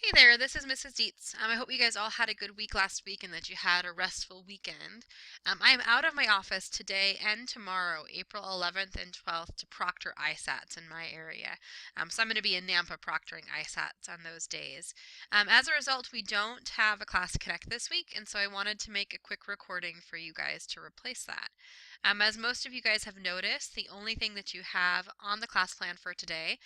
Hey there, this is Mrs. Dietz. I hope you guys all had a good week last week and that you had a restful weekend. I am out of my office today and tomorrow, April 11th and 12th, to proctor ISATs in my area. So I'm going to be in Nampa proctoring ISATs on those days. As a result, we don't have a Class Connect this week, and so I wanted to make a quick recording for you guys to replace that. As most of you guys have noticed, the only thing that you have on the class plan for today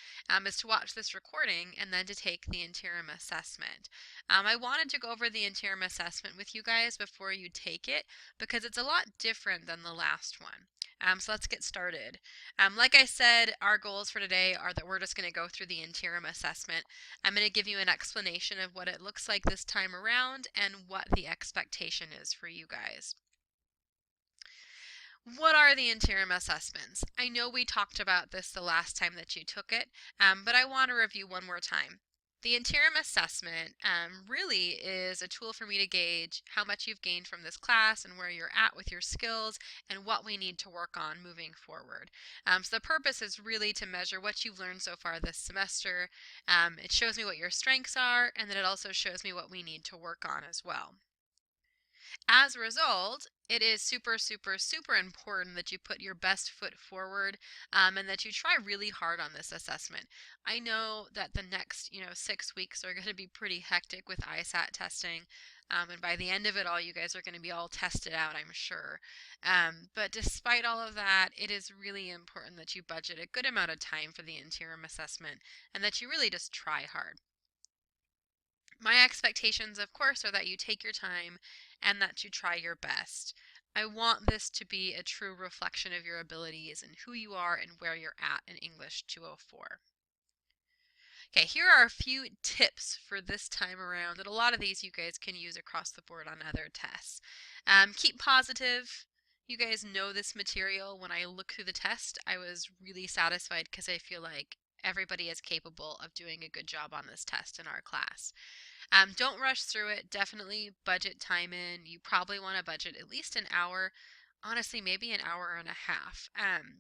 is to watch this recording and then to take the interim assessment. I wanted to go over the interim assessment with you guys before you take it because it's a lot different than the last one. So let's get started. Like I said, our goals for today are that we're just going to go through the interim assessment. I'm going to give you an explanation of what it looks like this time around and what the expectation is for you guys. What are the interim assessments? I know we talked about this the last time that you took it, but I want to review one more time. The interim assessment really is a tool for me to gauge how much you've gained from this class and where you're at with your skills and what we need to work on moving forward. So the purpose is really to measure what you've learned so far this semester. It shows me what your strengths are, and then it also shows me what we need to work on as well. As a result, it is super, super, super important that you put your best foot forward and that you try really hard on this assessment. I know that the next, 6 weeks are going to be pretty hectic with ISAT testing. And by the end of it all, you guys are going to be all tested out, I'm sure. But despite all of that, it is really important that you budget a good amount of time for the interim assessment and that you really just try hard. My expectations, of course, are that you take your time and that you try your best. I want this to be a true reflection of your abilities and who you are and where you're at in English 204. Okay, here are a few tips for this time around, and a lot of these you guys can use across the board on other tests. Keep positive. You guys know this material. When I look through the test, I was really satisfied because I feel like everybody is capable of doing a good job on this test in our class. Don't rush through it. Definitely budget time in. You probably want to budget at least an hour. Honestly, maybe an hour and a half.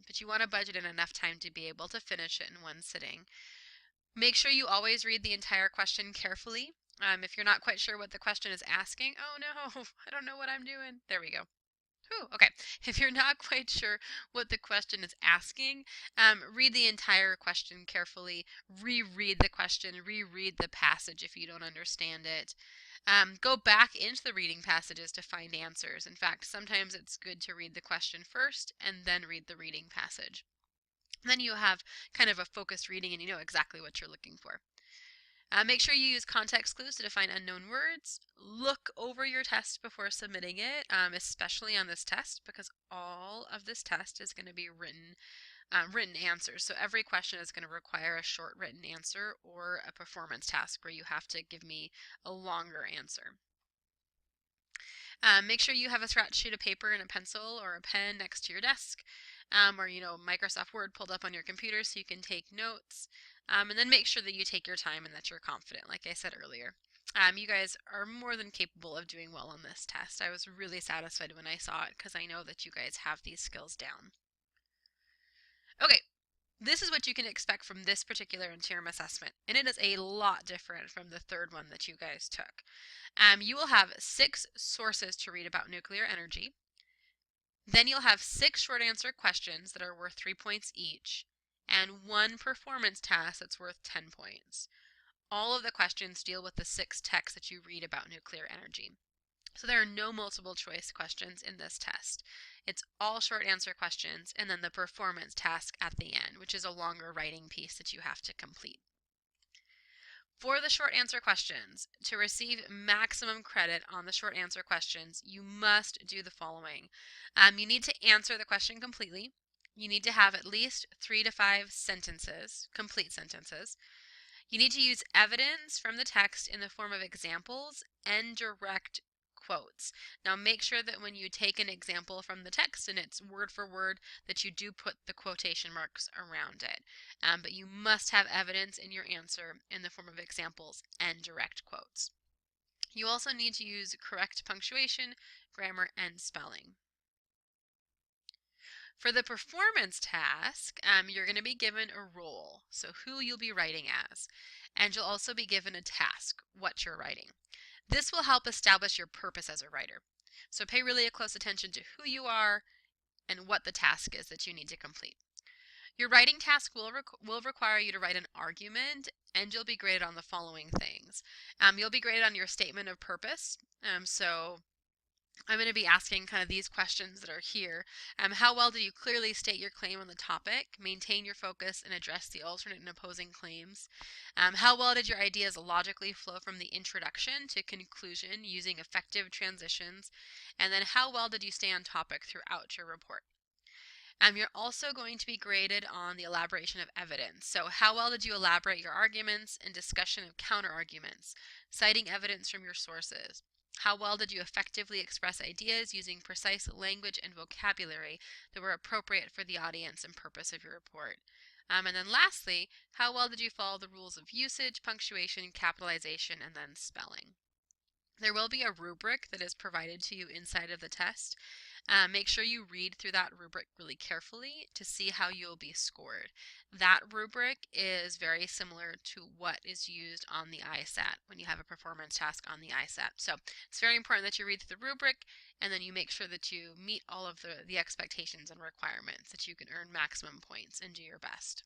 But you want to budget in enough time to be able to finish it in one sitting. Make sure you always read the entire question carefully. If you're not quite sure what the question is asking, oh no, I don't know what I'm doing. There we go. Whew, okay, if you're not quite sure what the question is asking, read the entire question carefully, reread the question, reread the passage if you don't understand it. Go back into the reading passages to find answers. In fact, sometimes it's good to read the question first and then read the reading passage. Then you have kind of a focused reading and you know exactly what you're looking for. Make sure you use context clues to define unknown words. Look over your test before submitting it, especially on this test, because all of this test is going to be written answers. So every question is going to require a short written answer or a performance task where you have to give me a longer answer. Make sure you have a scratch sheet of paper and a pencil or a pen next to your desk, or Microsoft Word pulled up on your computer so you can take notes. And then make sure that you take your time and that you're confident, like I said earlier. You guys are more than capable of doing well on this test. I was really satisfied when I saw it because I know that you guys have these skills down. Okay, this is what you can expect from this particular interim assessment, and it is a lot different from the third one that you guys took. You will have 6 sources to read about nuclear energy. Then you'll have 6 short answer questions that are worth 3 points each, and 1 performance task that's worth 10 points. All of the questions deal with the 6 texts that you read about nuclear energy. So there are no multiple choice questions in this test. It's all short answer questions and then the performance task at the end, which is a longer writing piece that you have to complete. For the short answer questions, to receive maximum credit on the short answer questions, you must do the following. You need to answer the question completely. You need to have at least 3 to 5 sentences, complete sentences. You need to use evidence from the text in the form of examples and direct quotes. Now make sure that when you take an example from the text and it's word for word that you do put the quotation marks around it. But you must have evidence in your answer in the form of examples and direct quotes. You also need to use correct punctuation, grammar, and spelling. For the performance task, you're going to be given a role, so who you'll be writing as. and you'll also be given a task, what you're writing. This will help establish your purpose as a writer. So pay really a close attention to who you are and what the task is that you need to complete. Your writing task will require you to write an argument, and you'll be graded on the following things. You'll be graded on your statement of purpose. So I'm going to be asking kind of these questions that are here. How well did you clearly state your claim on the topic, maintain your focus, and address the alternate and opposing claims? How well did your ideas logically flow from the introduction to conclusion using effective transitions? And then how well did you stay on topic throughout your report? You're also going to be graded on the elaboration of evidence. So how well did you elaborate your arguments and discussion of counter-arguments, citing evidence from your sources? How well did you effectively express ideas using precise language and vocabulary that were appropriate for the audience and purpose of your report? And then lastly, how well did you follow the rules of usage, punctuation, capitalization, and then spelling? There will be a rubric that is provided to you inside of the test. Make sure you read through that rubric really carefully to see how you'll be scored. That rubric is very similar to what is used on the ISAT when you have a performance task on the ISAT. So it's very important that you read through the rubric and then you make sure that you meet all of the expectations and requirements that you can earn maximum points and do your best.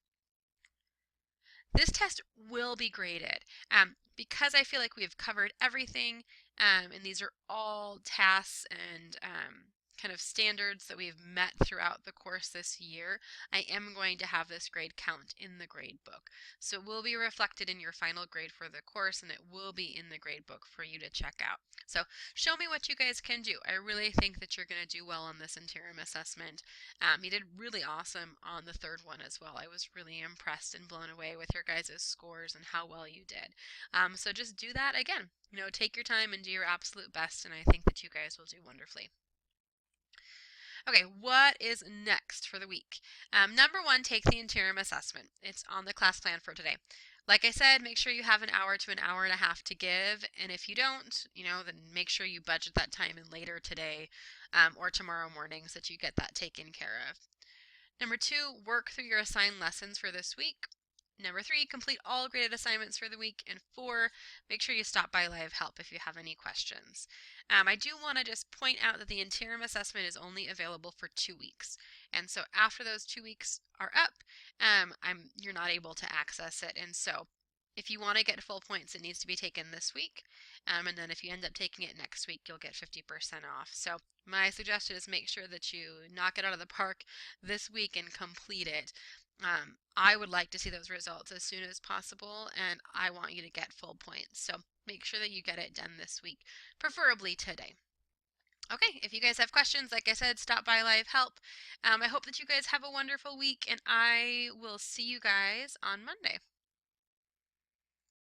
This test will be graded. Because I feel like we've covered everything, and these are all tasks and kind of standards that we've met throughout the course this year, I am going to have this grade count in the grade book. So it will be reflected in your final grade for the course, and it will be in the grade book for you to check out. So show me what you guys can do. I really think that you're going to do well on this interim assessment. You did really awesome on the third one as well. I was really impressed and blown away with your guys' scores and how well you did. So just do that again. Take your time and do your absolute best, and I think that you guys will do wonderfully. Okay, what is next for the week? Number one, take the interim assessment. It's on the class plan for today. Like I said, make sure you have an hour to an hour and a half to give, and if you don't, then make sure you budget that time in later today or tomorrow morning so that you get that taken care of. Number two, work through your assigned lessons for this week. Number three, complete all graded assignments for the week. And four, make sure you stop by Live Help if you have any questions. I do want to just point out that the interim assessment is only available for 2 weeks. And so after those 2 weeks are up, you're not able to access it. And so if you want to get full points, it needs to be taken this week. And then if you end up taking it next week, you'll get 50% off. So my suggestion is make sure that you knock it out of the park this week and complete it. I would like to see those results as soon as possible, and I want you to get full points. So make sure that you get it done this week, preferably today. Okay, if you guys have questions, like I said, stop by Live Help. I hope that you guys have a wonderful week, and I will see you guys on Monday.